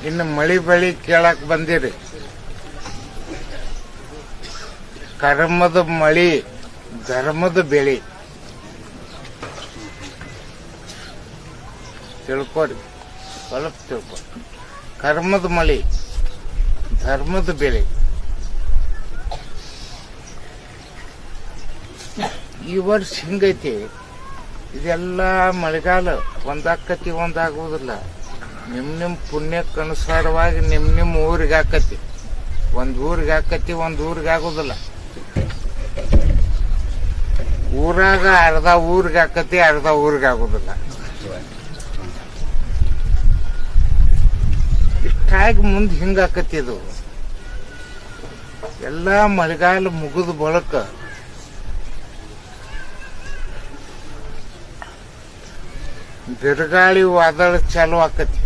ಇನ್ನು ಮಳಿ ಬೆಳಿ ಕೇಳಕ್ ಬಂದಿರಿ. ಕರ್ಮದ ಮಳಿ, ಧರ್ಮದ ಬೆಳಿ. ತಿಳ್ಕೊರಿ, ಸ್ವಲ್ಪ ತಿಳ್ಕೊರಿ. ಕರ್ಮದ ಮಳಿ, ಧರ್ಮದ ಬೆಳೆ. ಈ ವರ್ಷ ಹಿಂಗೈತಿ. ಇದೆಲ್ಲ ಮಳೆಗಾಲ ಒಂದಾಕತಿ ಒಂದಾಗುವುದಿಲ್ಲ. ನಿಮ್ ಪುಣ್ಯಕ್ಕನುಸಾರವಾಗಿ ನಿಮ್ ಊರಿಗೆ ಹಾಕತಿ. ಒಂದ್ ಊರಿಗೆ ಹಾಕತಿ, ಒಂದ್ ಊರಿಗೆ ಆಗುದಿಲ್ಲ. ಊರಾಗ ಅರ್ಧ ಊರಿಗೆ ಹಾಕತಿ, ಅರ್ಧ ಊರಿಗೆ ಆಗುದಿಲ್ಲ. ಇಷ್ಟಾಗಿ ಮುಂದೆ ಹಿಂಗಾಕತಿ. ಇದು ಎಲ್ಲ ಮಳೆಗಾಲ ಮುಗಿದ ಬಳಕ ಬಿರುಗಾಳಿ ವಾದಳ ಚಾಲು ಆಕತಿ.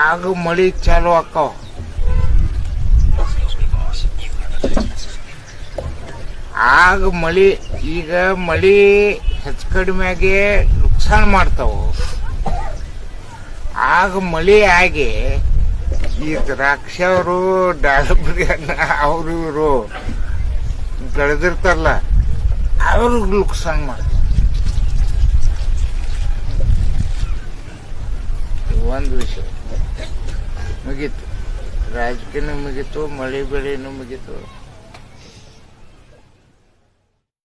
ಆಗ ಮಳಿ ಚಾಲು ಆಕಾವ. ಆಗ ಮಳಿ, ಈಗ ಮಳಿ ಹೆಚ್ಚು ಕಡಿಮೆಗೆ ನುಕ್ಸಾನ್ ಮಾಡ್ತಾವ. ಆಗ ಮಳಿ ಆಗಿ ಈ ದ್ರಾಕ್ಷಿ ಅವರು, ದಾಳಿಂಬೆ ಅವರು ಇವರು ಬೆಳೆದಿರ್ತಾರಲ್ಲ, ಅವ್ರಿಗೆ ನುಕ್ಸಾನ್ ಮಾಡ್ತಾವ. ಒಂದು ವಿಷಯ ಮುಗೀತು. ರಾಜಕೀಯನೂ ಮುಗೀತು, ಮಳೆ ಬೆಳೆನೂ ಮುಗೀತು.